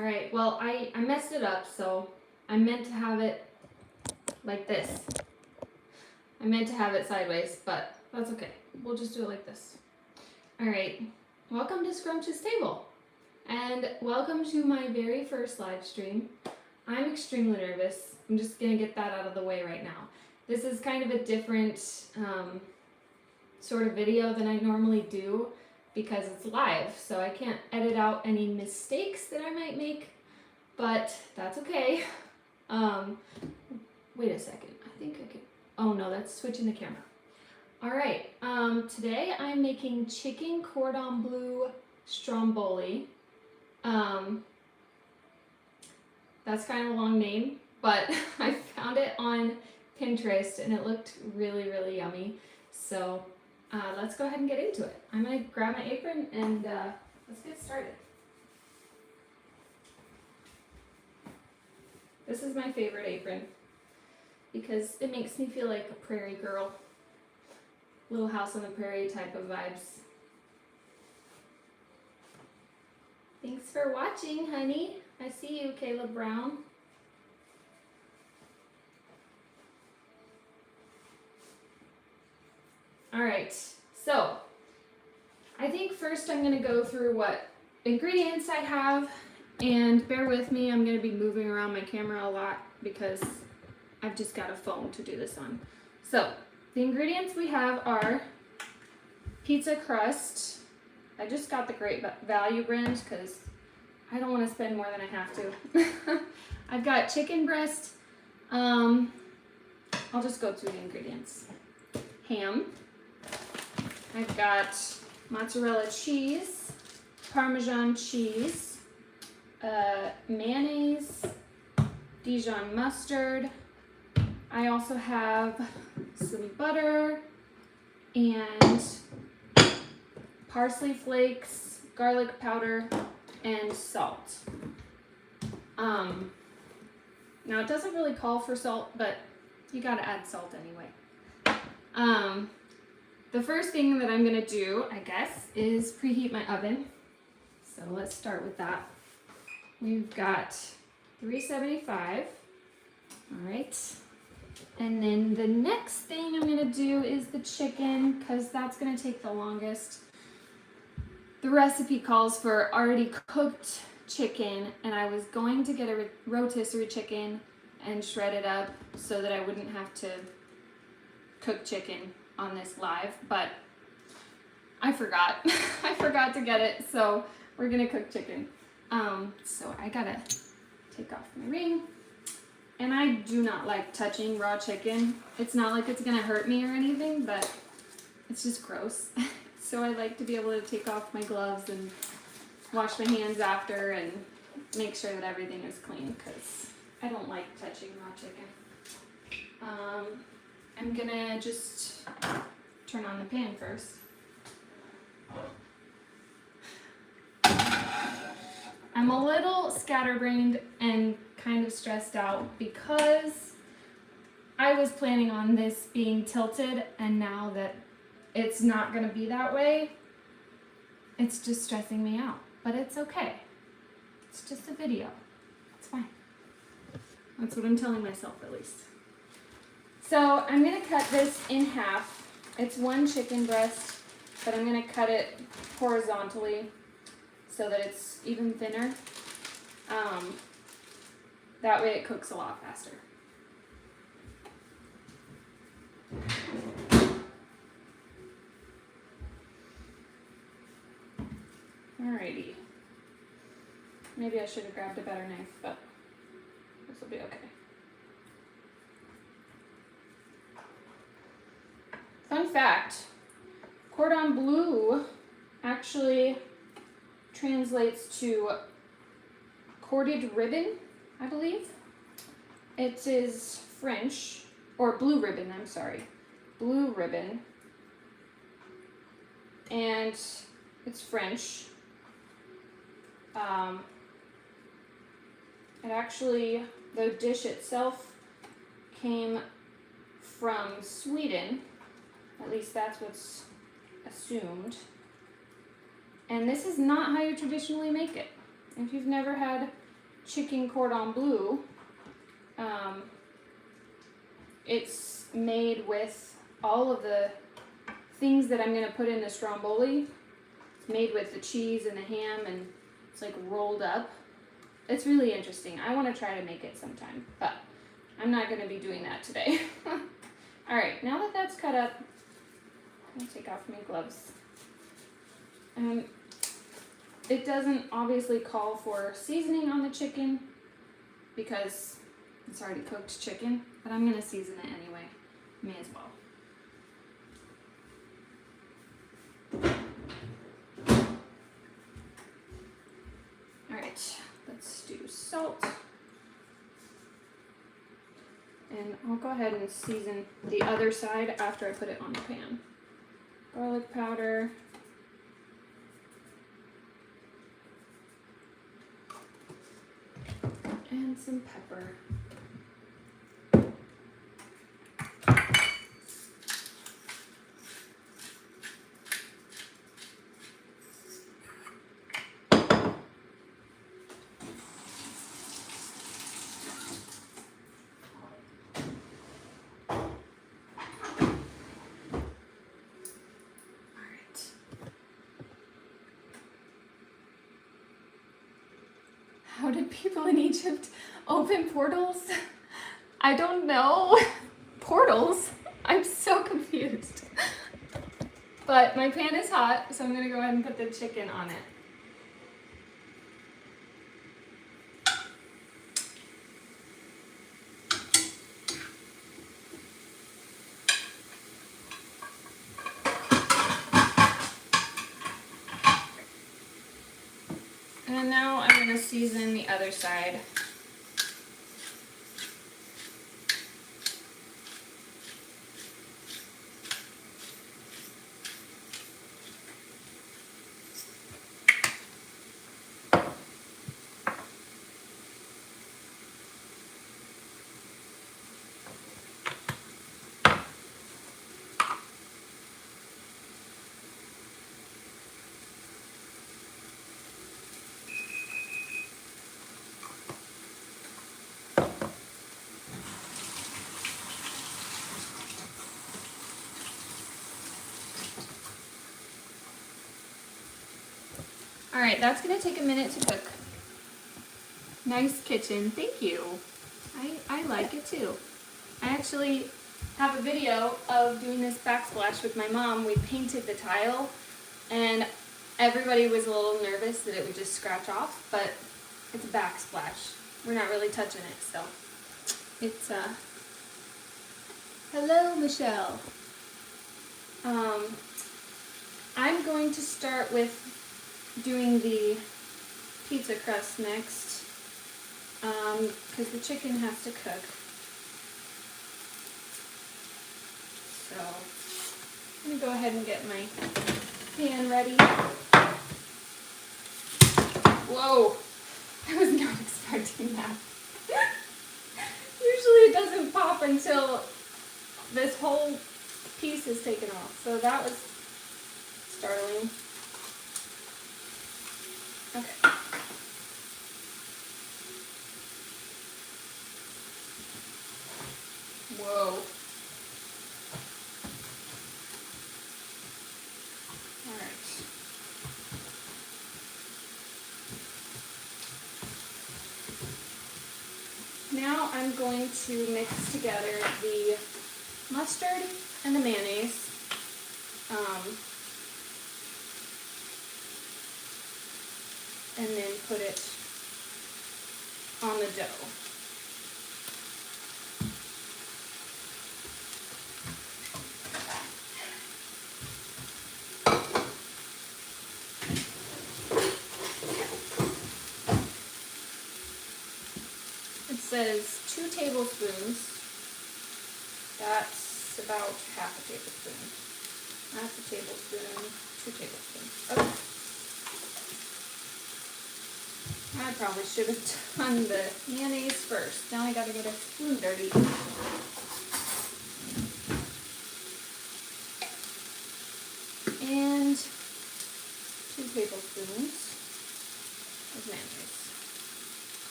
All right, well, I messed it up, so I meant to have it like this. I meant to have it sideways, but that's okay. We'll just do it like this. All right, welcome to Scrumptious Table, and welcome to my very first live stream. I'm extremely nervous. I'm just gonna get that out of the way right now. This is kind of a different sort of video than I normally do because it's live, so I can't edit out any mistakes that I might make, but that's okay. Wait a second, I think I could, oh no, that's switching the camera. All right, today I'm making chicken Cordon Bleu Stromboli. That's kind of a long name, but I found it on Pinterest and it looked really, really yummy. So let's go ahead and get into it. I'm gonna grab my apron and let's get started. This is my favorite apron because it makes me feel like a prairie girl. Little House on the Prairie type of vibes. Thanks for watching, honey. I see you, Caleb Brown. All right, so I think first I'm gonna go through what ingredients I have, and bear with me, I'm gonna be moving around my camera a lot because I've just got a phone to do this on. So the ingredients we have are pizza crust. I just got the Great Value brand because I don't want to spend more than I have to. I've got chicken breast. I'll just go through the ingredients. Ham. I've got mozzarella cheese, Parmesan cheese, mayonnaise, Dijon mustard. I also have some butter and parsley flakes, garlic powder, and salt. Now it doesn't really call for salt, but you gotta add salt anyway. The first thing that I'm gonna do, I guess, is preheat my oven. So let's start with that. We've got 375. All right. And then the next thing I'm gonna do is the chicken, because that's gonna take the longest. The recipe calls for already cooked chicken, and I was going to get a rotisserie chicken and shred it up so that I wouldn't have to cook chicken on this live, but I forgot. I forgot to get it, so we're gonna cook chicken. So I gotta take off my ring. And I do not like touching raw chicken. It's not like it's gonna hurt me or anything, but it's just gross. So I like to be able to take off my gloves and wash my hands after and make sure that everything is clean because I don't like touching raw chicken. I'm gonna just turn on the pan first. I'm a little scatterbrained and kind of stressed out because I was planning on this being tilted, and now that it's not going to be that way, it's just stressing me out. But it's okay. It's just a video. It's fine. That's what I'm telling myself, at least. So I'm going to cut this in half. It's one chicken breast, but I'm going to cut it horizontally so that it's even thinner. That way it cooks a lot faster. Alrighty. Maybe I should have grabbed a better knife, but this will be okay. Fun fact, Cordon Bleu actually translates to corded ribbon, I believe. It is French, or blue ribbon, I'm sorry. Blue ribbon. And it's French. It actually, the dish itself came from Sweden. At least that's what's assumed. And this is not how you traditionally make it. If you've never had chicken cordon bleu. It's made with all of the things that I'm gonna put in the stromboli. It's made with the cheese and the ham, and it's like rolled up. It's really interesting. I want to try to make it sometime, but I'm not gonna be doing that today. All right, now that that's cut up, I'm gonna take off my gloves. It doesn't obviously call for seasoning on the chicken because it's already cooked chicken, but I'm gonna season it anyway. May as well. All right, let's do salt. And I'll go ahead and season the other side after I put it on the pan. Garlic powder. And some pepper. How did people in Egypt open portals? I don't know. Portals? I'm so confused. But my pan is hot, so I'm gonna go ahead and put the chicken on it. And now I'm going to season the other side. All right, that's gonna take a minute to cook. Nice kitchen, thank you. I like it too. I actually have a video of doing this backsplash with my mom. We painted the tile and everybody was a little nervous that it would just scratch off, but it's a backsplash. We're not really touching it, so it's hello, Michelle. I'm going to start with doing the pizza crust next, because the chicken has to cook. So I'm gonna go ahead and get my pan ready. Whoa, I was not expecting that. Usually it doesn't pop until this whole piece is taken off. So that was startling. Okay. Whoa. All right. Now I'm going to mix together the mustard and the mayonnaise. And then put it on the dough. It says 2 tablespoons. That's about half a tablespoon. Half a tablespoon, 2 tablespoons. Okay. I probably should have done the mayonnaise first. Now I gotta get a spoon dirty. And 2 tablespoons of mayonnaise.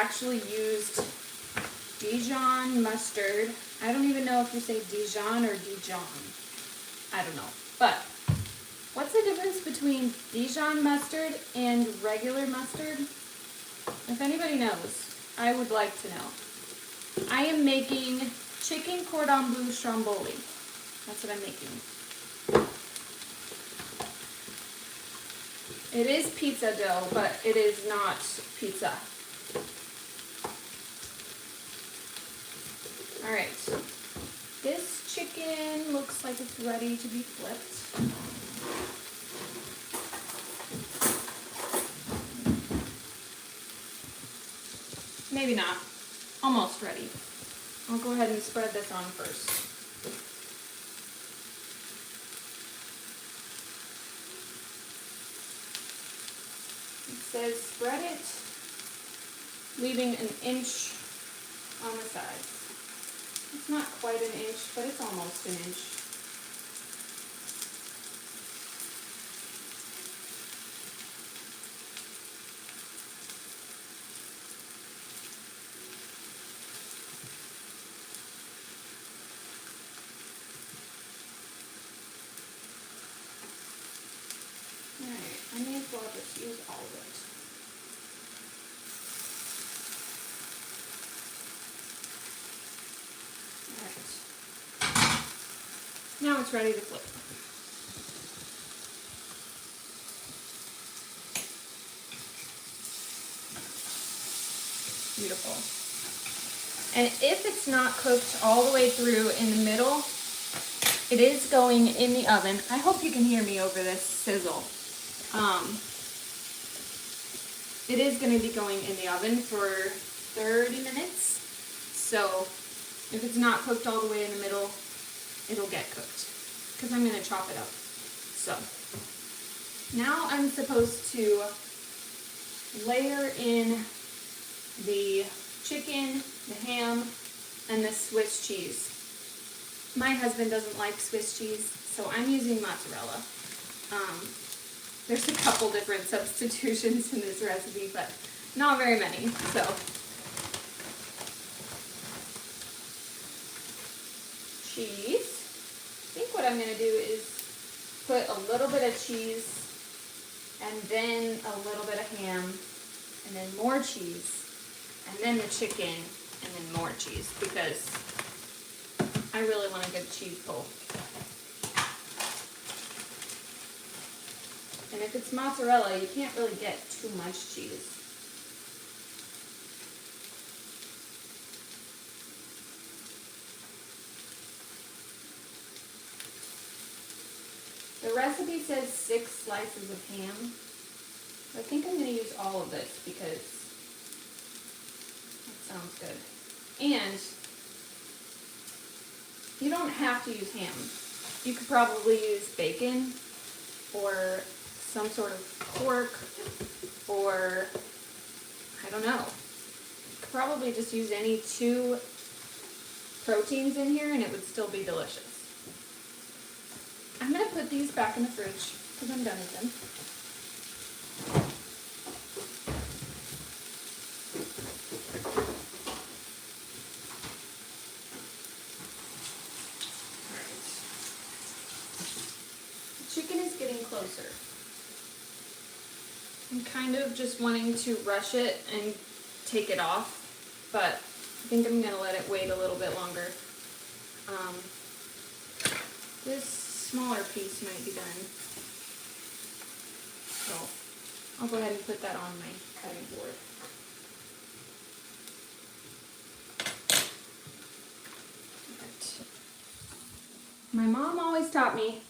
actually used Dijon mustard. I don't even know if you say Dijon or Dijon. I don't know. But what's the difference between Dijon mustard and regular mustard? If anybody knows, I would like to know. I am making chicken Cordon Bleu Stromboli. That's what I'm making. It is pizza dough, but it is not pizza. Alright, this chicken looks like it's ready to be flipped. Maybe not. Almost ready. I'll go ahead and spread this on first. It says spread it, leaving an inch on the sides. It's not quite an inch, but it's almost an inch. Alright, I may as well just use all of it. Now it's ready to flip. Beautiful. And if it's not cooked all the way through in the middle, it is going in the oven. I hope you can hear me over this sizzle. It is going to be going in the oven for 30 minutes. So if it's not cooked all the way in the middle, it'll get cooked because I'm going to chop it up. So now I'm supposed to layer in the chicken, the ham, and the Swiss cheese. My husband doesn't like Swiss cheese, so I'm using mozzarella. There's a couple different substitutions in this recipe, but not very many. So cheese. I think what I'm going to do is put a little bit of cheese and then a little bit of ham and then more cheese and then the chicken and then more cheese because I really want a good cheese bowl. And if it's mozzarella, you can't really get too much cheese. The recipe says 6 slices of ham. I think I'm going to use all of this because that sounds good. And you don't have to use ham. You could probably use bacon or some sort of pork or I don't know. You could probably just use any 2 proteins in here and it would still be delicious. I'm going to put these back in the fridge because I'm done with them. The chicken is getting closer. I'm kind of just wanting to rush it and take it off, but I think I'm going to let it wait a little bit longer. This smaller piece might be done. So I'll go ahead and put that on my cutting board. Right. My mom always taught me,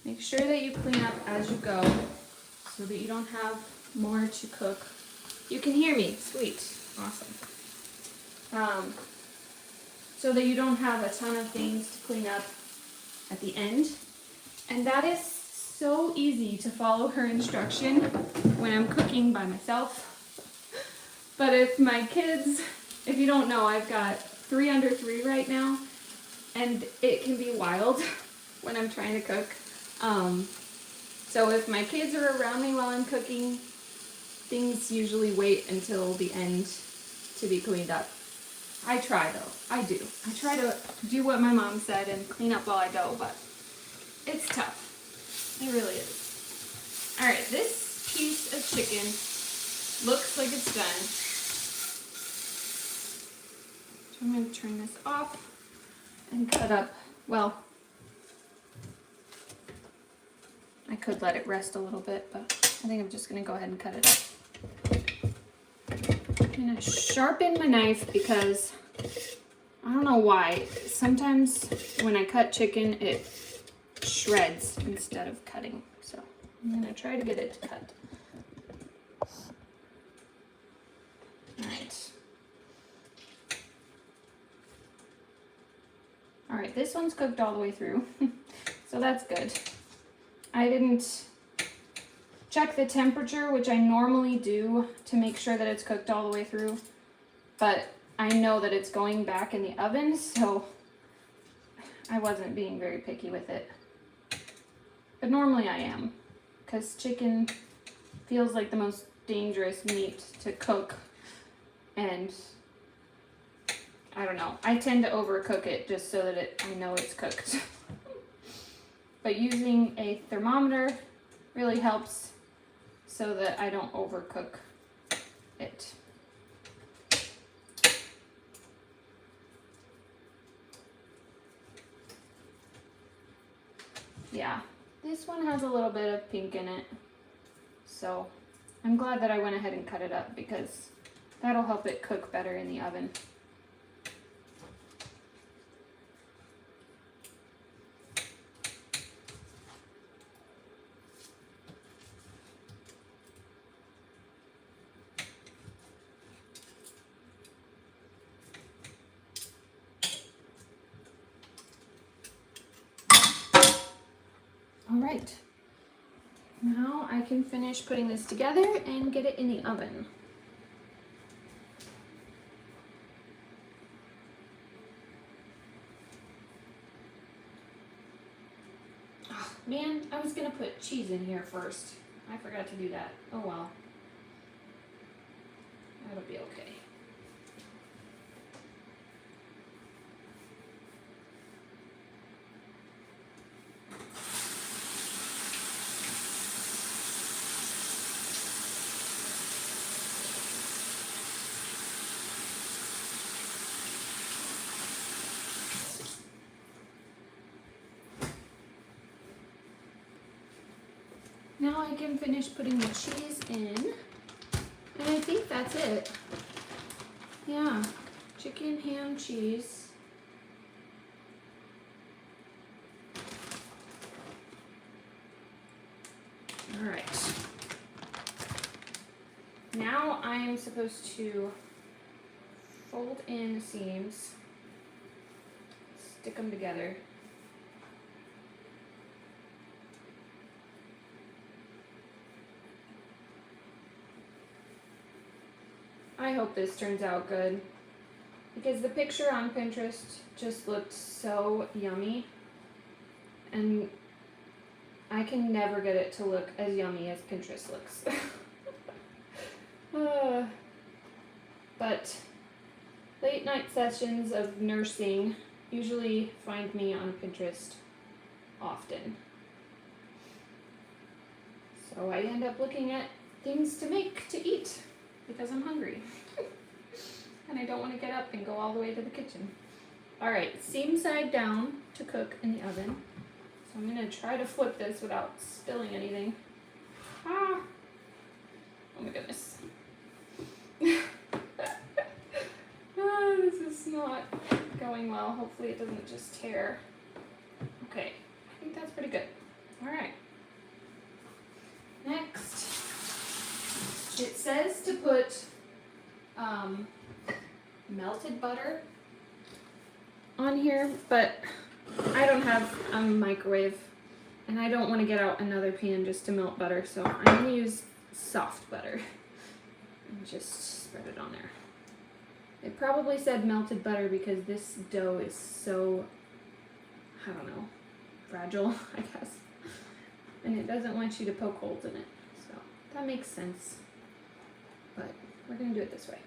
make sure that you clean up as you go so that you don't have more to cook. You can hear me, sweet, awesome. So that you don't have a ton of things to clean up at the end. And that is so easy to follow her instruction when I'm cooking by myself. But if my kids, if you don't know, I've got 3 under 3 right now, and it can be wild when I'm trying to cook. So if my kids are around me while I'm cooking, things usually wait until the end to be cleaned up. I try though, I do. I try to do what my mom said and clean up while I go, but it's tough. It really is. All right, this piece of chicken looks like it's done. So I'm going to turn this off and cut up. Well, I could let it rest a little bit, but I think I'm just going to go ahead and cut it up. I'm going to sharpen my knife because I don't know why. Sometimes when I cut chicken, it shreds instead of cutting. So I'm going to try to get it to cut. All right, this one's cooked all the way through, so that's good. I didn't check the temperature, which I normally do to make sure that it's cooked all the way through, but I know that it's going back in the oven, so I wasn't being very picky with it. But normally I am, because chicken feels like the most dangerous meat to cook, and I don't know. I tend to overcook it just so that I know it's cooked. But using a thermometer really helps so that I don't overcook it. Yeah, this one has a little bit of pink in it. So I'm glad that I went ahead and cut it up because that'll help it cook better in the oven. All right, now I can finish putting this together and get it in the oven. Oh, man, I was gonna put cheese in here first. I forgot to do that. Oh well. That'll be okay. Now I can finish putting the cheese in, and I think that's it. Yeah, chicken, ham, cheese. All right. Now I'm supposed to fold in the seams, stick them together. I hope this turns out good because the picture on Pinterest just looked so yummy and I can never get it to look as yummy as Pinterest looks. But late night sessions of nursing usually find me on Pinterest often. So I end up looking at things to make to eat because I'm hungry. And I don't want to get up and go all the way to the kitchen. All right, seam side down to cook in the oven. So I'm going to try to flip this without spilling anything. Ah! Oh my goodness. Oh, this is not going well. Hopefully it doesn't just tear. Okay, I think that's pretty good. All right. Next, it says to put melted butter on here, but I don't have a microwave and I don't want to get out another pan just to melt butter, so I'm going to use soft butter and just spread it on there. It probably said melted butter because this dough is so, I don't know, fragile, I guess, and it doesn't want you to poke holes in it, so that makes sense, but we're going to do it this way.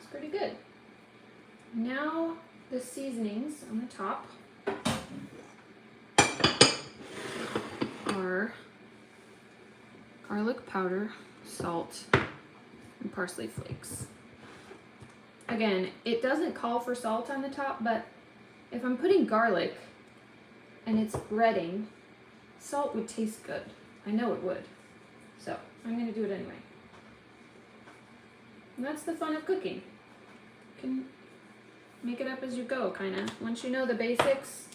It's pretty good. Now the seasonings on the top are garlic powder, salt, and parsley flakes. Again, it doesn't call for salt on the top, but if I'm putting garlic and it's breading, salt would taste good. I know it would. So I'm gonna do it anyway. And that's the fun of cooking. You can make it up as you go, kind of. Once you know the basics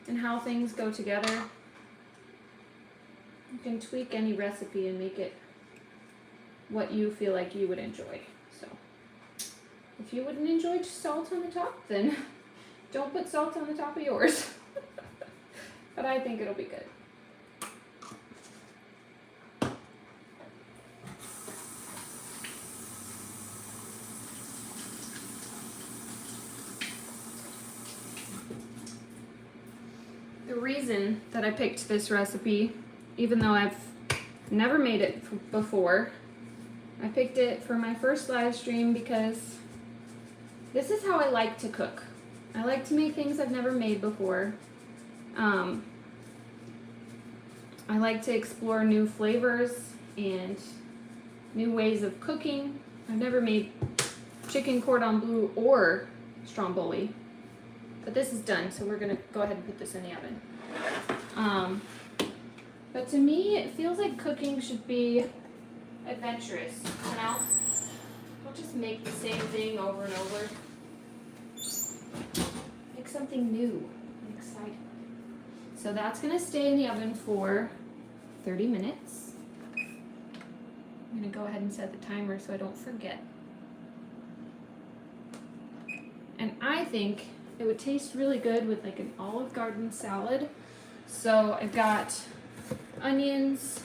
and how things go together, you can tweak any recipe and make it what you feel like you would enjoy. So if you wouldn't enjoy salt on the top, then don't put salt on the top of yours. But I think it'll be good. The reason that I picked this recipe, even though I've never made it before, I picked it for my first live stream because this is how I like to cook. I like to make things I've never made before. I like to explore new flavors and new ways of cooking. I've never made chicken cordon bleu or stromboli, but this is done, so we're gonna go ahead and put this in the oven. But to me, it feels like cooking should be adventurous, you know? Don't just make the same thing over and over. Make something new and exciting. So that's gonna stay in the oven for 30 minutes. I'm gonna go ahead and set the timer so I don't forget. And I think it would taste really good with like an Olive Garden salad. So I've got onions,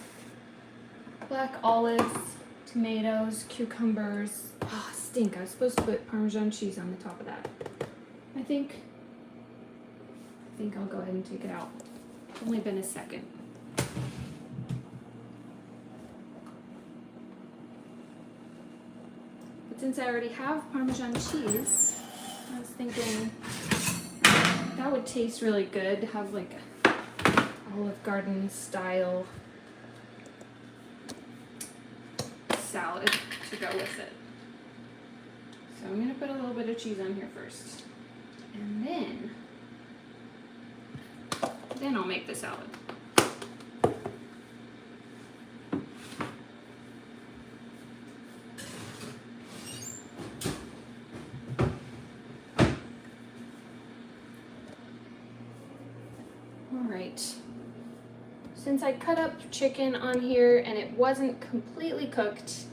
black olives, tomatoes, cucumbers. Oh, stink. I was supposed to put Parmesan cheese on the top of that. I think I'll go ahead and take it out. It's only been a second. But since I already have Parmesan cheese, I was thinking that would taste really good to have like a Olive Garden style salad to go with it. So I'm gonna put a little bit of cheese on here first. And then I'll make the salad. All right. Since I cut up chicken on here and it wasn't completely cooked,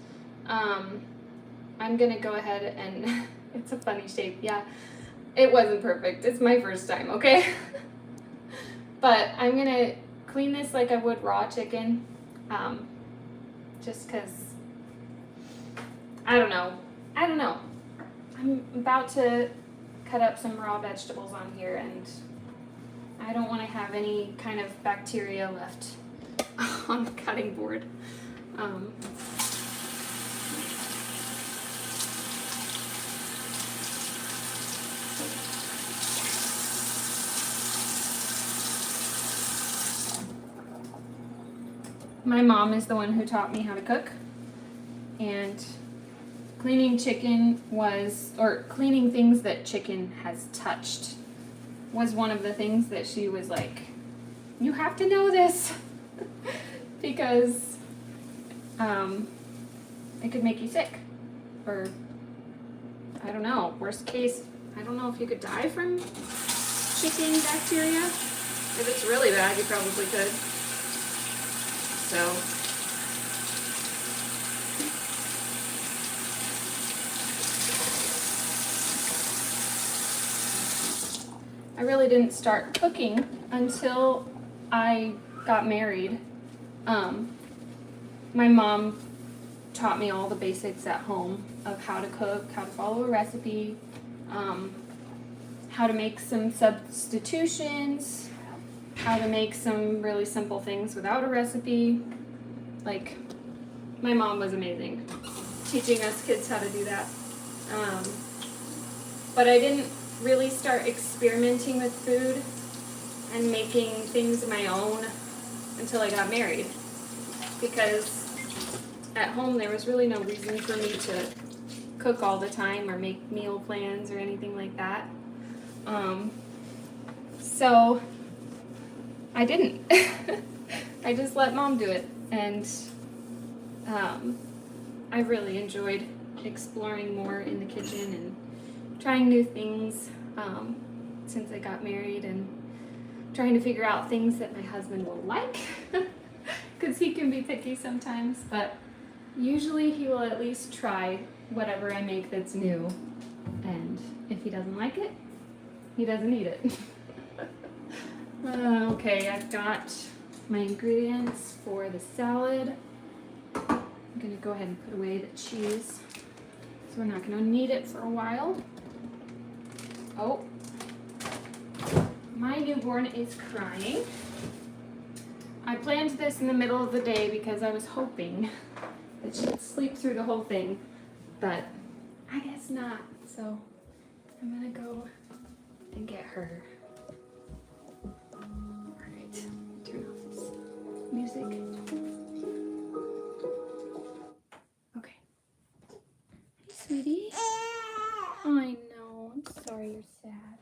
I'm gonna go ahead and it's a funny shape, yeah. It wasn't perfect. It's my first time, okay? But I'm gonna clean this like I would raw chicken, just cause I don't know. I'm about to cut up some raw vegetables on here and I don't want to have any kind of bacteria left on the cutting board. My mom is the one who taught me how to cook, and cleaning chicken or cleaning things that chicken has touched was one of the things that she was like, you have to know this because it could make you sick, or I don't know, worst case, I don't know if you could die from chicken bacteria. If it's really bad, you probably could. So I really didn't start cooking until I got married. My mom taught me all the basics at home of how to cook, how to follow a recipe, how to make some substitutions, how to make some really simple things without a recipe. Like, my mom was amazing teaching us kids how to do that. But I didn't really start experimenting with food and making things my own until I got married, because at home there was really no reason for me to cook all the time or make meal plans or anything like that. So I didn't. I just let Mom do it, and I really enjoyed exploring more in the kitchen and trying new things since I got married, and trying to figure out things that my husband will like, because he can be picky sometimes, but usually he will at least try whatever I make that's new, and if he doesn't like it, he doesn't eat it. Okay, I've got my ingredients for the salad. I'm gonna go ahead and put away the cheese, so we're not gonna need it for a while. Oh, my newborn is crying. I planned this in the middle of the day because I was hoping that she'd sleep through the whole thing, but I guess not, so I'm gonna go and get her. Alright, turn off this music. Okay. Hey, sweetie. I know, I'm sorry you're sad.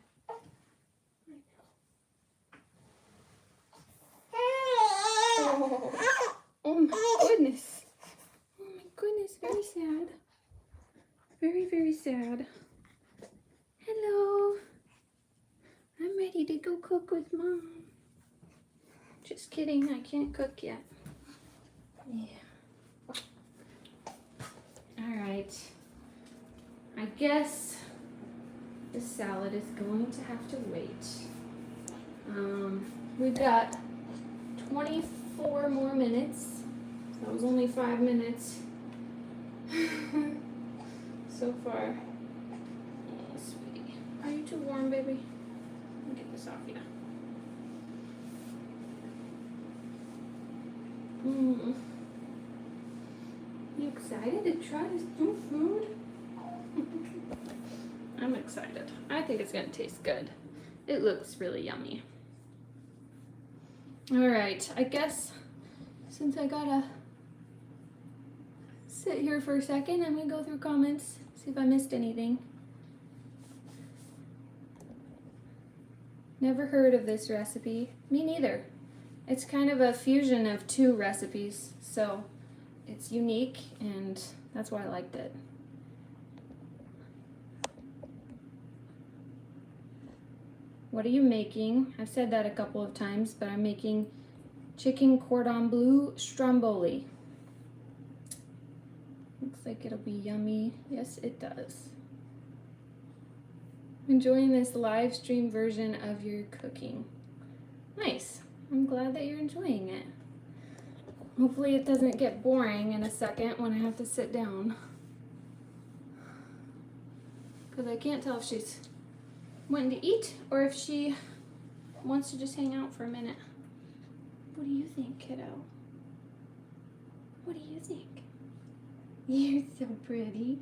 Oh my goodness. Oh my goodness, very sad. Very, very sad. Hello. I'm ready to go cook with Mom. Just kidding, I can't cook yet. Yeah. Alright. I guess the salad is going to have to wait. We've got 24 more minutes. That was only 5 minutes so far. Oh, sweetie. Are you too warm, baby? Let me get this off you. You excited to try this new food? I'm excited. I think it's gonna taste good. It looks really yummy. Alright, I guess since I gotta sit here for a second, I'm gonna go through comments, see if I missed anything. Never heard of this recipe. Me neither. It's kind of a fusion of two recipes, so it's unique, and that's why I liked it. What are you making? I've said that a couple of times, but I'm making chicken cordon bleu stromboli. Looks like it'll be yummy. Yes, it does. Enjoying this live stream version of your cooking. Nice. I'm glad that you're enjoying it. Hopefully it doesn't get boring in a second when I have to sit down, because I can't tell if she's wanting to eat or if she wants to just hang out for a minute. What do you think, kiddo? What do you think? You're so pretty.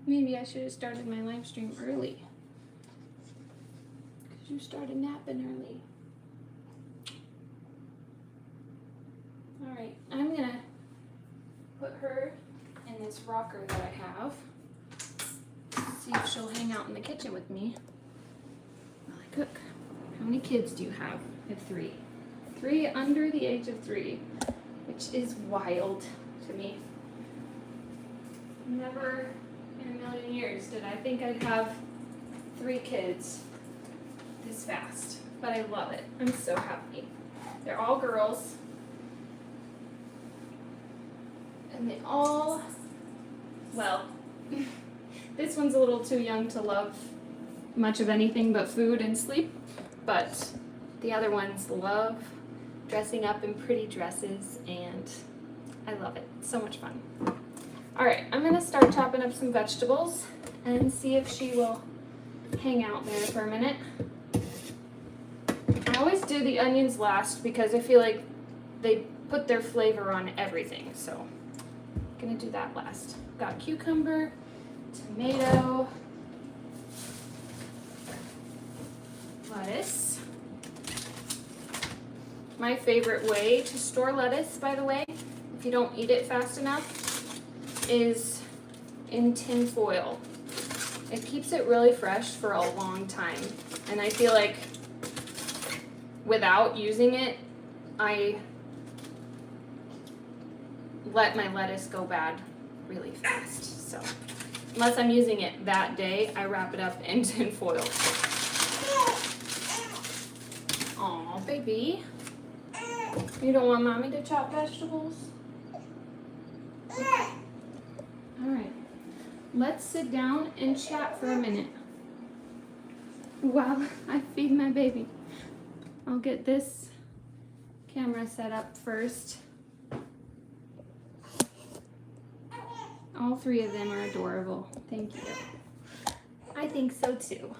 Maybe I should have started my live stream early, because you started napping early. Alright, I'm gonna put her in this rocker that I have. See if she'll hang out in the kitchen with me while I cook. How many kids do you have? I have 3. 3 under the age of 3, which is wild to me. Never in a million years did I think I'd have 3 kids this fast, but I love it. I'm so happy. They're all girls, and they all, well, this one's a little too young to love much of anything but food and sleep, but the other ones love dressing up in pretty dresses, and I love it. It's so much fun. Alright, I'm going to start chopping up some vegetables and see if she will hang out there for a minute. I always do the onions last because I feel like they put their flavor on everything. So I'm gonna do that last. Got cucumber, tomato, lettuce. My favorite way to store lettuce, by the way, if you don't eat it fast enough, is in tin foil. It keeps it really fresh for a long time. And I feel like without using it, I let my lettuce go bad really fast. So unless I'm using it that day, I wrap it up in tin foil. Aw, baby. You don't want mommy to chop vegetables? Okay. All right. Let's sit down and chat for a minute while I feed my baby. I'll get this camera set up first. All three of them are adorable. Thank you. I think so too.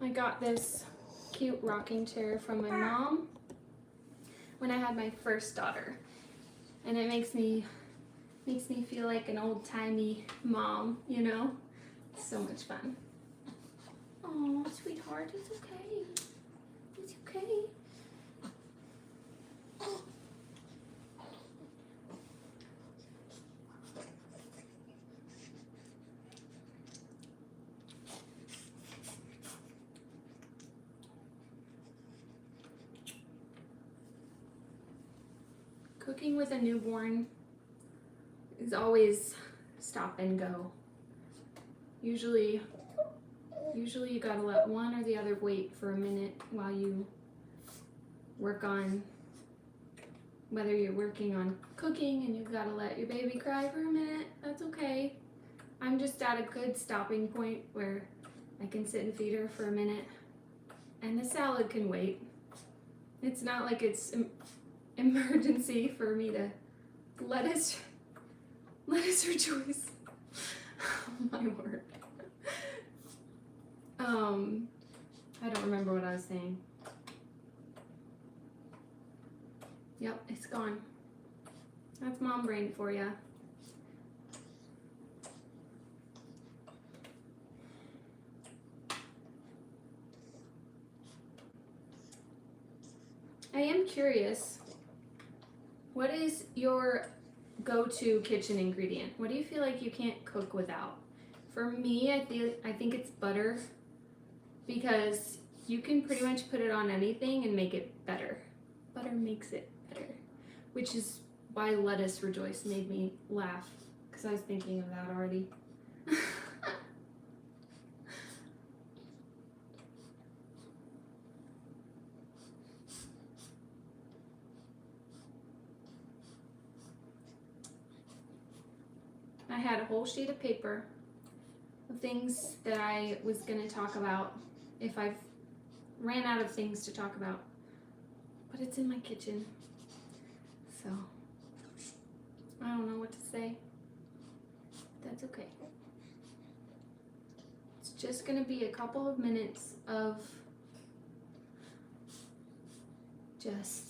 I got this cute rocking chair from my mom when I had my first daughter, and it makes me feel like an old-timey mom, you know? It's so much fun. Oh, sweetheart, it's okay. It's okay. Cooking with a newborn is always stop and go. Usually you gotta let one or the other wait for a minute while you work on, whether you're working on cooking and you've gotta let your baby cry for a minute, that's okay. I'm just at a good stopping point where I can sit and feed her for a minute, and the salad can wait. It's not like it's emergency for me to lettuce rejoice. Oh my word. I don't remember what I was saying. Yep, it's gone. That's mom brain for ya. I am curious, what is your go-to kitchen ingredient? What do you feel like you can't cook without? For me, I think it's butter, because you can pretty much put it on anything and make it better. Butter makes it better, which is why lettuce rejoice made me laugh, because I was thinking of that already. I had a whole sheet of paper of things that I was going to talk about if I ran out of things to talk about. But it's in my kitchen, so I don't know what to say. That's okay. It's just going to be a couple of minutes of just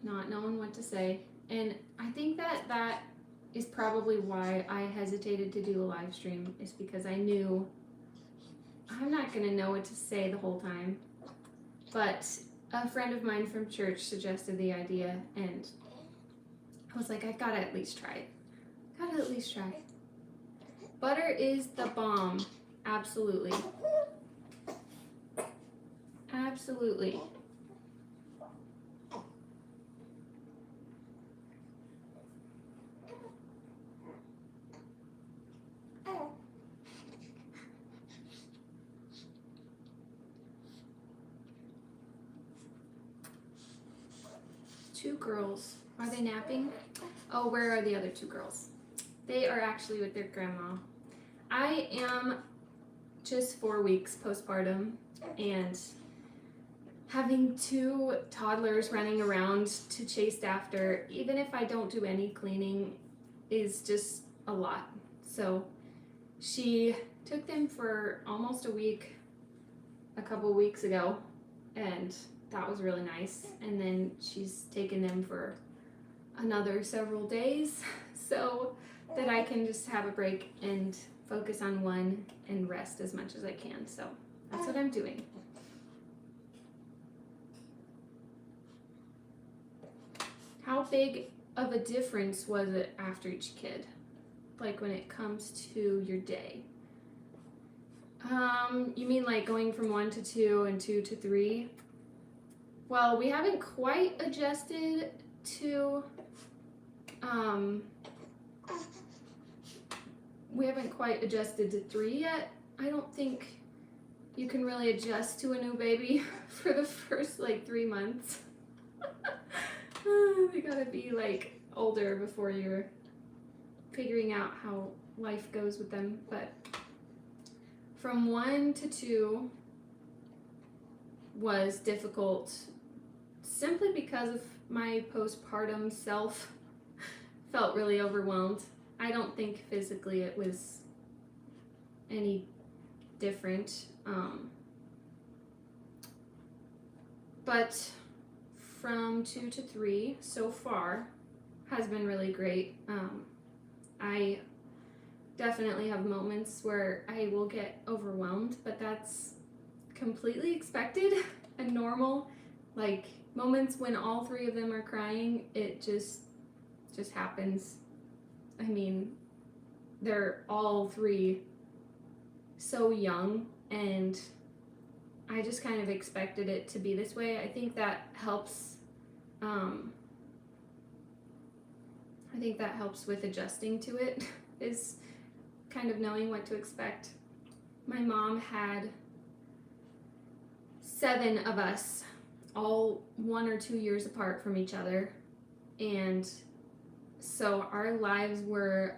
not knowing what to say. And I think that is probably why I hesitated to do a live stream, is because I knew I'm not going to know what to say the whole time. But a friend of mine from church suggested the idea, and I was like, I gotta at least try it. Gotta at least try it. Butter is the bomb. Absolutely. Absolutely. Two girls. Are they napping? Oh, where are the other two girls? They are actually with their grandma. I am just 4 weeks postpartum, and having 2 toddlers running around to chase after, even if I don't do any cleaning, is just a lot. So she took them for almost a week a couple weeks ago, and that was really nice. And then she's taken them for another several days so that I can just have a break and focus on one and rest as much as I can. So that's what I'm doing. How big of a difference was it after each kid? Like when it comes to your day? You mean like going from 1 to 2 and 2 to 3? Well, we haven't quite adjusted to, we haven't quite adjused to 3 yet. I don't think you can really adjust to a new baby for the first like 3 months. They gotta be like older before you're figuring out how life goes with them. But from 1 to 2 was difficult simply because of my postpartum self felt really overwhelmed. I don't think physically it was any different. But from 2 to 3 so far has been really great. I definitely have moments where I will get overwhelmed, but that's completely expected and normal. Like moments when all 3 of them are crying, it just happens. I mean, they're all 3 so young, and I just kind of expected it to be this way. I think that helps. I think that helps with adjusting to it, is kind of knowing what to expect. My mom had 7 of us, all 1 or 2 years apart from each other, and so our lives were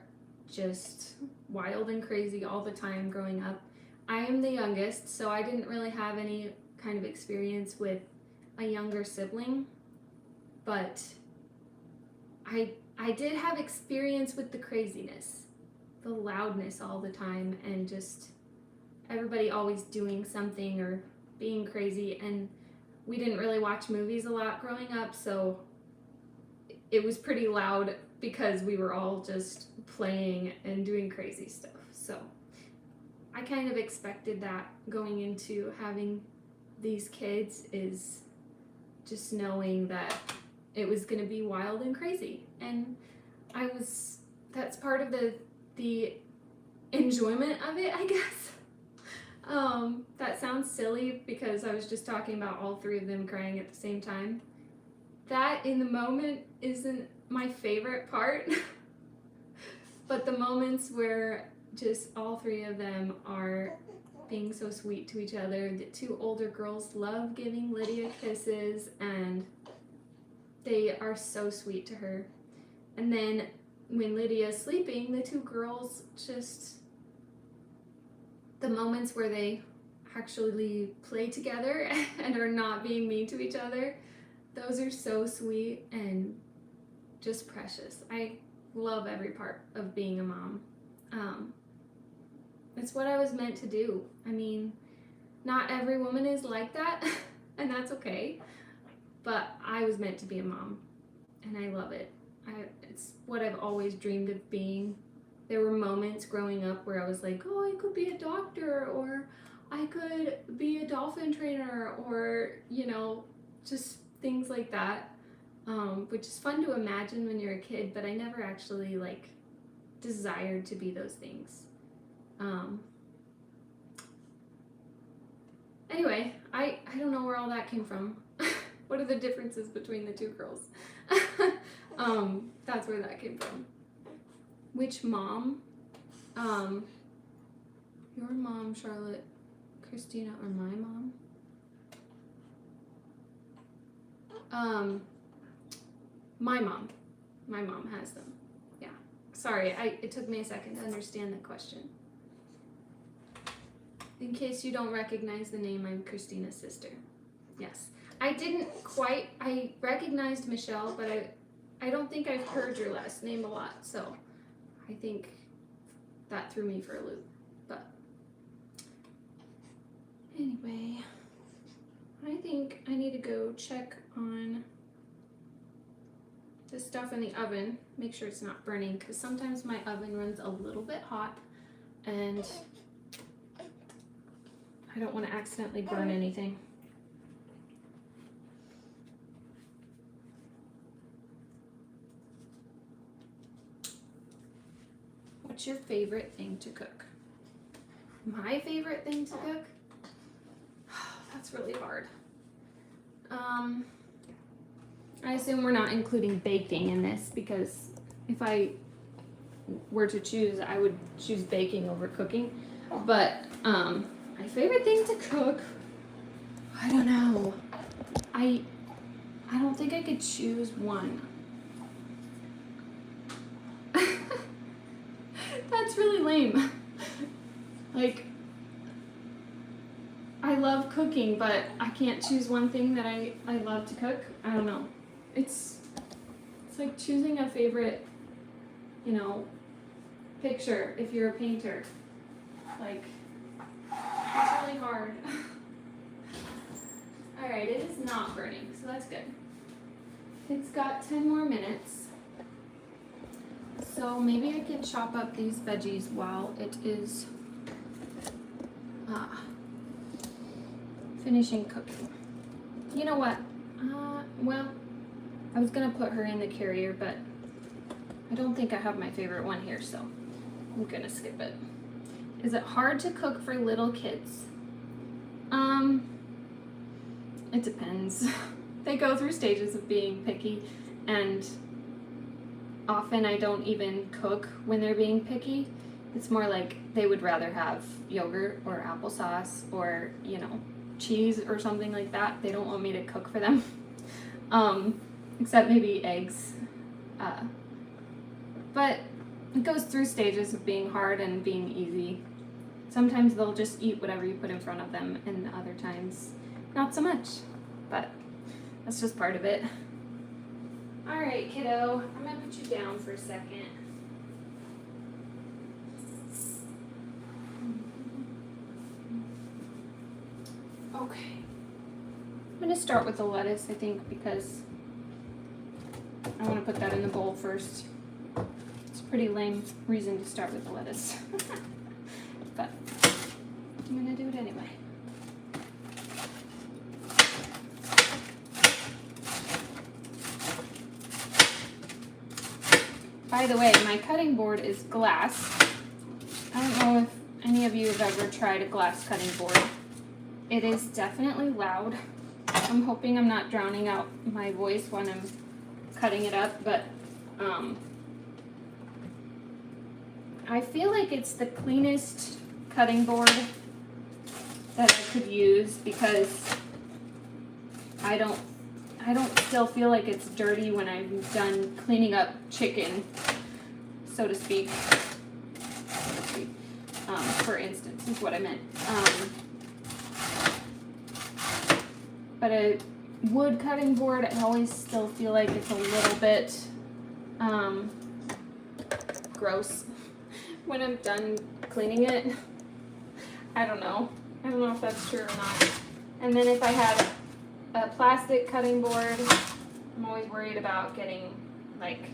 just wild and crazy all the time growing up. I am the youngest, so I didn't really have any kind of experience with a younger sibling, but I did have experience with the craziness, the loudness all the time, and just everybody always doing something or being crazy. And we didn't really watch movies a lot growing up, so it was pretty loud because we were all just playing and doing crazy stuff. So I kind of expected that going into having these kids, is just knowing that it was going to be wild and crazy. And that's part of the enjoyment of it, I guess. That sounds silly because I was just talking about all 3 of them crying at the same time. That in the moment isn't my favorite part, but the moments where just all 3 of them are being so sweet to each other. The 2 older girls love giving Lydia kisses, and they are so sweet to her. And then when Lydia's sleeping, the 2 girls, just the moments where they actually play together and are not being mean to each other, those are so sweet and just precious. I love every part of being a mom. It's what I was meant to do. I mean, not every woman is like that, and that's okay, but I was meant to be a mom, and I love it. It's what I've always dreamed of being. There were moments growing up where I was like, oh, I could be a doctor, or I could be a dolphin trainer, or, you know, just things like that, which is fun to imagine when you're a kid, but I never actually, like, desired to be those things. Anyway, I don't know where all that came from. What are the differences between the 2 girls? That's where that came from. Which mom? Your mom, Charlotte, Christina, or my mom? My mom. My mom has them. Yeah. Sorry, it took me a second to understand the question. In case you don't recognize the name, I'm Christina's sister. Yes. I recognized Michelle, but I don't think I've heard your last name a lot, so I think that threw me for a loop. But anyway, I think I need to go check on the stuff in the oven, make sure it's not burning, because sometimes my oven runs a little bit hot and I don't want to accidentally burn anything. What's your favorite thing to cook? My favorite thing to cook? That's really hard. I assume we're not including baking in this, because if I were to choose, I would choose baking over cooking. But my favorite thing to cook, I don't know. I don't think I could choose one. That's really lame. Like, I love cooking, but I can't choose one thing that I love to cook. I don't know. It's like choosing a favorite, you know, picture if you're a painter. Like, it's really hard. Alright, it is not burning, so that's good. It's got 10 more minutes. So maybe I can chop up these veggies while it is finishing cooking. You know what? Well, I was gonna put her in the carrier, but I don't think I have my favorite one here, so I'm gonna skip it. Is it hard to cook for little kids? It depends. They go through stages of being picky, and often I don't even cook when they're being picky. It's more like they would rather have yogurt or applesauce or, you know, cheese or something like that. They don't want me to cook for them. Except maybe eggs. But it goes through stages of being hard and being easy. Sometimes they'll just eat whatever you put in front of them, and other times not so much. But that's just part of it. Alright, kiddo, I'm gonna put you down for a second. Okay. I'm gonna start with the lettuce, I think, because I want to put that in the bowl first. It's a pretty lame reason to start with the lettuce. But I'm gonna do it anyway. By the way, my cutting board is glass. I don't know if any of you have ever tried a glass cutting board. It is definitely loud. I'm hoping I'm not drowning out my voice when I'm cutting it up, but I feel like it's the cleanest cutting board that I could use, because I don't still feel like it's dirty when I'm done cleaning up chicken, so to speak. For instance, is what I meant. But a wood cutting board, I always still feel like it's a little bit gross when I'm done cleaning it. I don't know if that's true or not. And then if I had a plastic cutting board, I'm always worried about getting like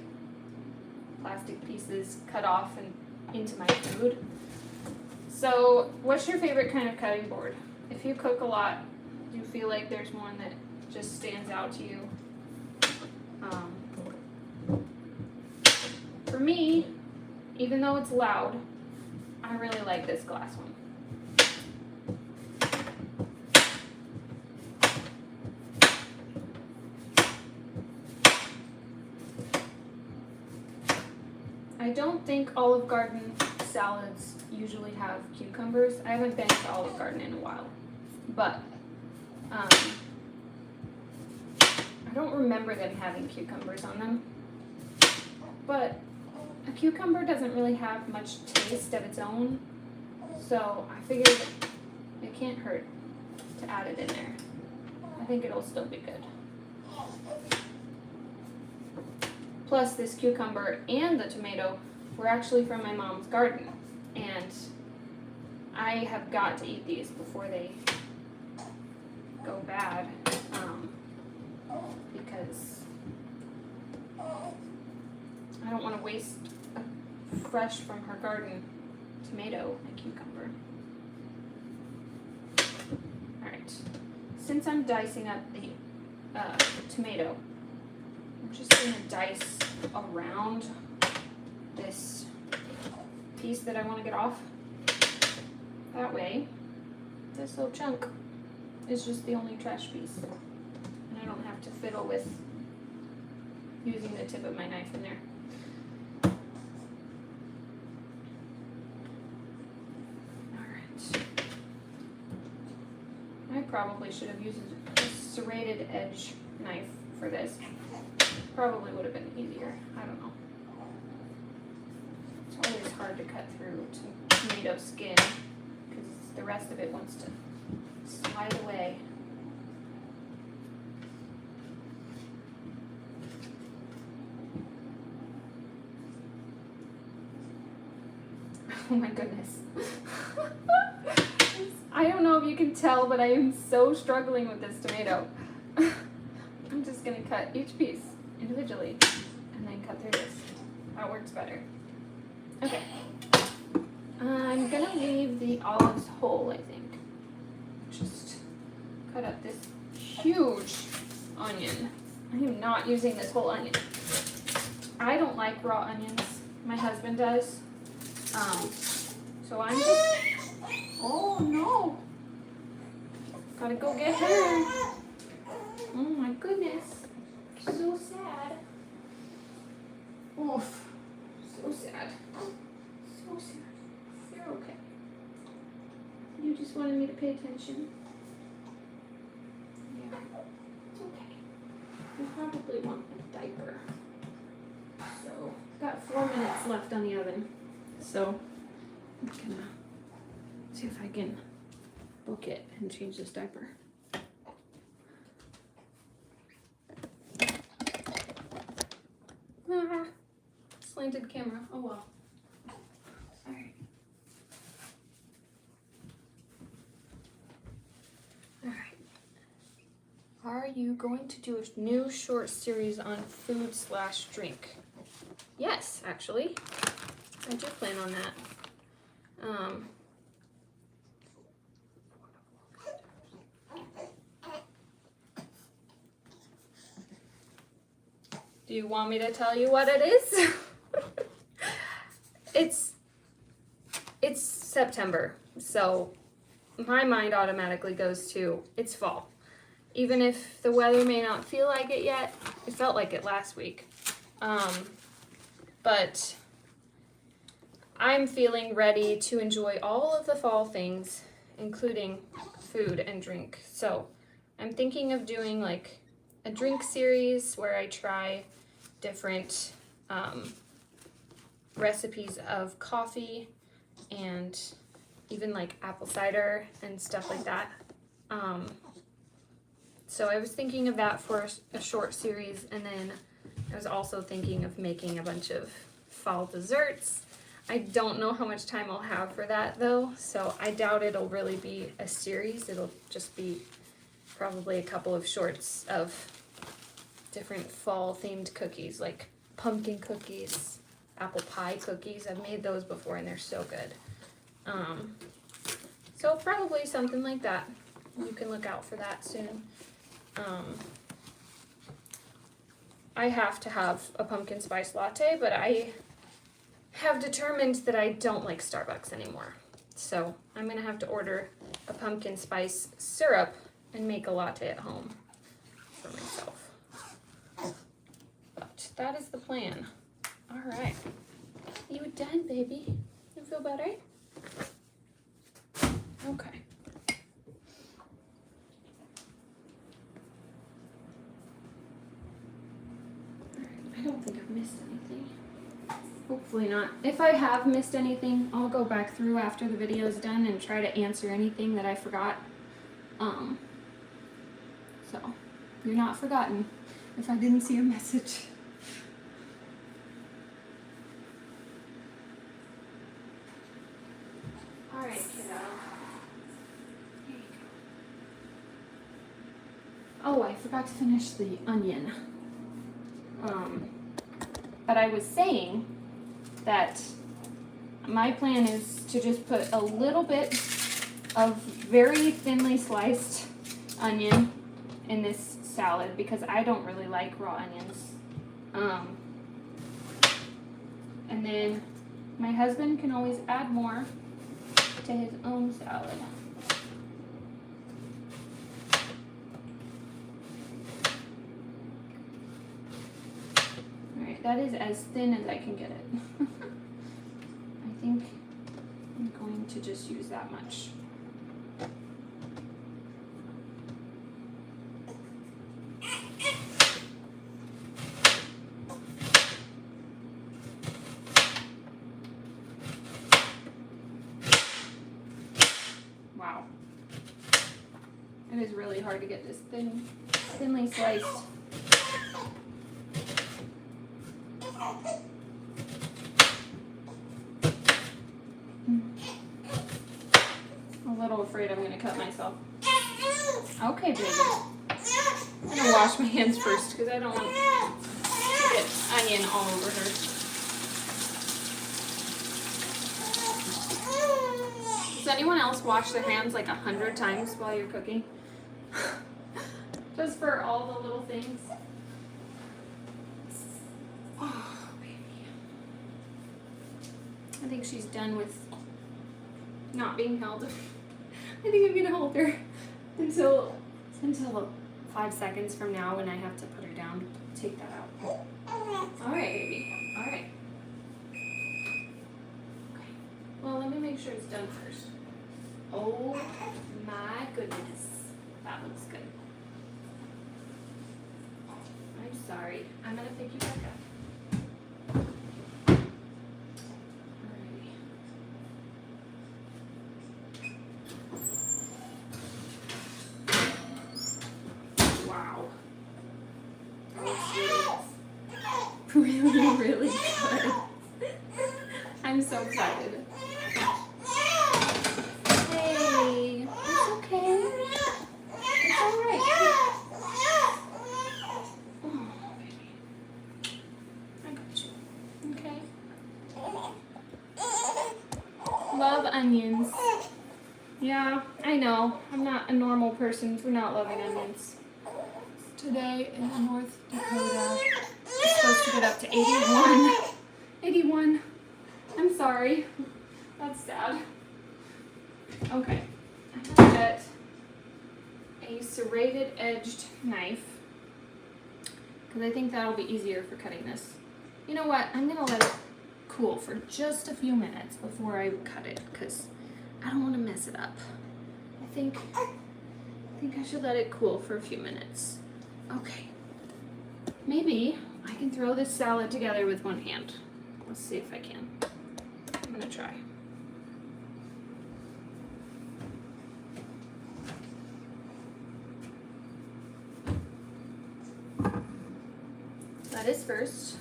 plastic pieces cut off and into my food. So what's your favorite kind of cutting board? If you cook a lot, do you feel like there's one that just stands out to you? For me, even though it's loud, I really like this glass one. I don't think Olive Garden salads usually have cucumbers. I haven't been to Olive Garden in a while, but I don't remember them having cucumbers on them. But a cucumber doesn't really have much taste of its own, so I figured it can't hurt to add it in there. I think it'll still be good. Plus this cucumber and the tomato were actually from my mom's garden, and I have got to eat these before they go bad, because I don't want to waste a fresh from her garden tomato and cucumber. Alright, since I'm dicing up the tomato, I'm just going to dice around this piece that I want to get off. That way, this little chunk is just the only trash piece. And I don't have to fiddle with using the tip of my knife in there. Alright. I probably should have used a serrated edge knife for this. Probably would have been easier. I don't know. It's always hard to cut through tomato skin because the rest of it wants to slide away. Oh my goodness. I don't know if you can tell, but I am so struggling with this tomato. I'm just going to cut each piece individually and then cut through this. That works better. Okay. I'm going to leave the olives whole, I think. Just cut up this huge onion. I am not using this whole onion. I don't like raw onions. My husband does. So I'm just... Oh no! Gotta go get her. Oh my goodness. So sad. Oof. So sad. So sad. You're okay. You just wanted me to pay attention. Yeah. It's okay. You probably want a diaper. So, got 4 minutes left on the oven. So, I'm gonna see if I can book it and change this diaper. Ah, slanted camera. Oh well. Alright. Alright. Are you going to do a new short series on food/drink? Yes, actually. I do plan on that. Do you want me to tell you what it is? It's September, so my mind automatically goes to it's fall. Even if the weather may not feel like it yet, it felt like it last week. But I'm feeling ready to enjoy all of the fall things, including food and drink. So I'm thinking of doing like a drink series where I try different recipes of coffee and even like apple cider and stuff like that. So I was thinking of that for a short series, and then I was also thinking of making a bunch of fall desserts. I don't know how much time I'll have for that though, so I doubt it'll really be a series. It'll just be probably a couple of shorts of different fall themed cookies, like pumpkin cookies, apple pie cookies. I've made those before and they're so good. So probably something like that. You can look out for that soon. I have to have a pumpkin spice latte, but I have determined that I don't like Starbucks anymore. So I'm gonna have to order a pumpkin spice syrup and make a latte at home for myself. But that is the plan. All right. You done, baby? You feel better? Okay. I don't think I've missed anything. Hopefully not. If I have missed anything, I'll go back through after the video is done and try to answer anything that I forgot. So you're not forgotten if I didn't see a message. All right, kiddo. Here you go. Oh, I forgot to finish the onion. But I was saying that my plan is to just put a little bit of very thinly sliced onion in this salad because I don't really like raw onions. And then my husband can always add more to his own salad. Alright, that is as thin as I can get it. I think I'm going to just use that much. Wow. It is really hard to get this thinly sliced. A little afraid I'm going to cut myself. Okay, baby. I'm going to wash my hands first because I don't want to get onion all over her. Does anyone else wash their hands like 100 times while you're cooking? Just for all the little things. Oh, baby. I think she's done with not being held. I think I'm gonna hold her until 5 seconds from now when I have to put her down. Take that out. All right, baby. All right. Okay. Well, let me make sure it's done first. Oh my goodness, that looks good. I'm sorry. I'm gonna pick you back up. Wow. Really, really good. I'm so excited. Hey, it's okay. It's all right. Oh, baby. I got you. Okay. Love onions. Yeah, I know. I'm not a normal person for not loving onions. Today in North Dakota, it's supposed to get up to 81. 81. I'm sorry. That's sad. Okay. I'm gonna get a serrated edged knife because I think that'll be easier for cutting this. You know what? I'm gonna let it cool for just a few minutes before I cut it because I don't want to mess it up. I think I should let it cool for a few minutes. Okay. Maybe I can throw this salad together with one hand. Let's see if I can. I'm gonna try. Lettuce first.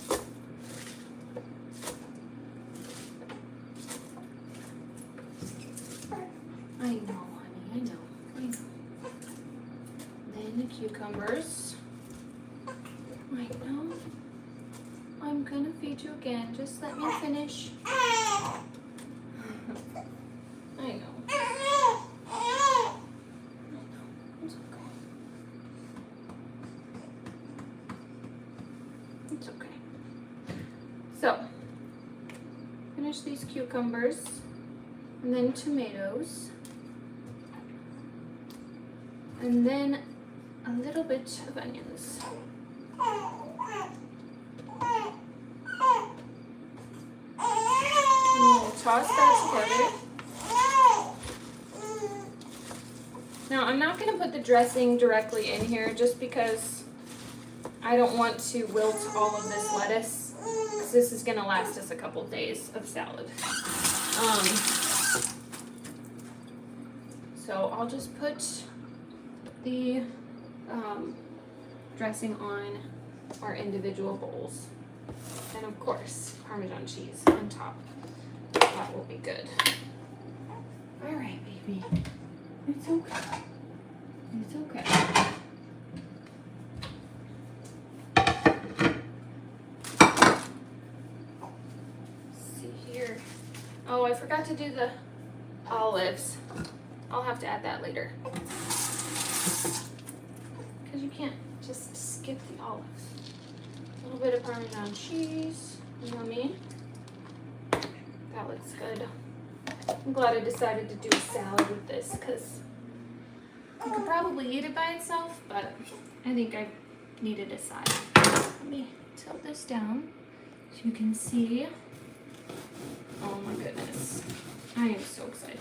I know, honey, I know. Then the cucumbers. I know. I'm gonna feed you again. Just let me finish. I know. It's okay. It's okay. So, finish these cucumbers and then tomatoes. And then a little bit of onions. And we'll toss that together. Now I'm not going to put the dressing directly in here just because I don't want to wilt all of this lettuce because this is going to last us a couple days of salad. So I'll just put the dressing on our individual bowls. And of course, Parmesan cheese on top. That will be good. All right, baby. It's okay. It's okay. Let's see here. Oh, I forgot to do the olives. I'll have to add that later. Because you can't just skip the olives. A little bit of Parmesan cheese. You know what I mean? That looks good. I'm glad I decided to do a salad with this because you could probably eat it by itself, but I think I needed a side. Let me tilt this down so you can see. Oh my goodness. I am so excited.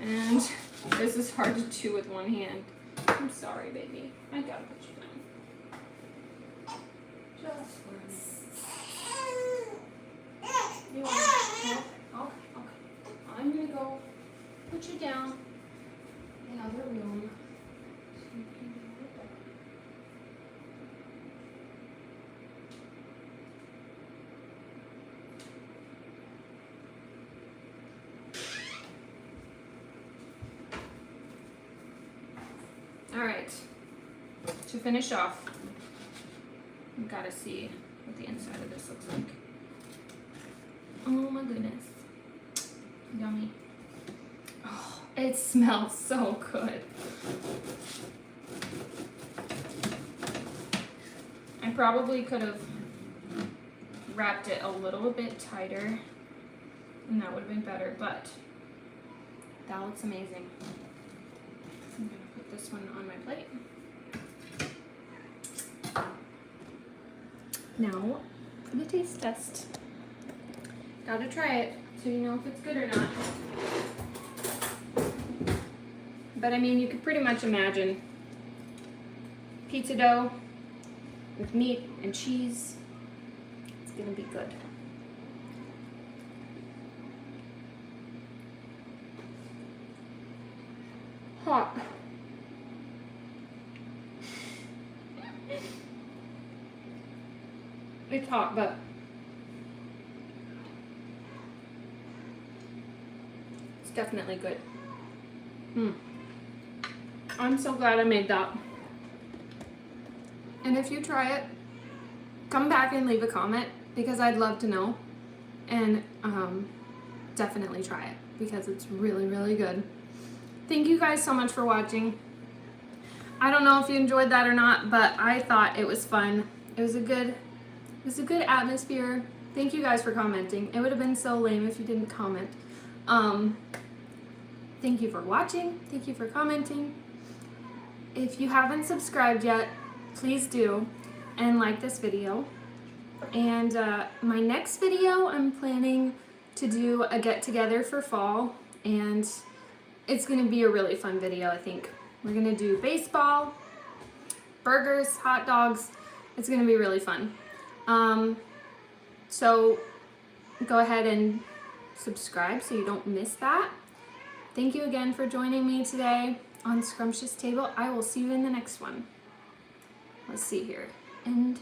And this is hard to do with one hand. I'm sorry, baby. I gotta put you down. Just for a minute. You want to? Okay. I'm gonna go put you down in the other room. So you can do it better. All right, to finish off, you gotta see what the inside of this looks like. Oh my goodness, yummy. Oh, it smells so good. I probably could have wrapped it a little bit tighter and that would have been better, but that looks amazing. I'm gonna put this one on my plate. Now for the taste test. Gotta try it so you know if it's good or not. But I mean, you could pretty much imagine pizza dough with meat and cheese. It's gonna be good. Hot. It's hot, but it's definitely good. I'm so glad I made that. And if you try it, come back and leave a comment because I'd love to know. And definitely try it because it's really, really good. Thank you guys so much for watching. I don't know if you enjoyed that or not, but I thought it was fun. It was a good atmosphere. Thank you guys for commenting. It would have been so lame if you didn't comment. Thank you for watching. Thank you for commenting. If you haven't subscribed yet, please do and like this video. And my next video, I'm planning to do a get-together for fall, and it's going to be a really fun video, I think. We're going to do baseball, burgers, hot dogs. It's going to be really fun. So go ahead and subscribe so you don't miss that. Thank you again for joining me today on Scrumptious Table. I will see you in the next one. Let's see here. And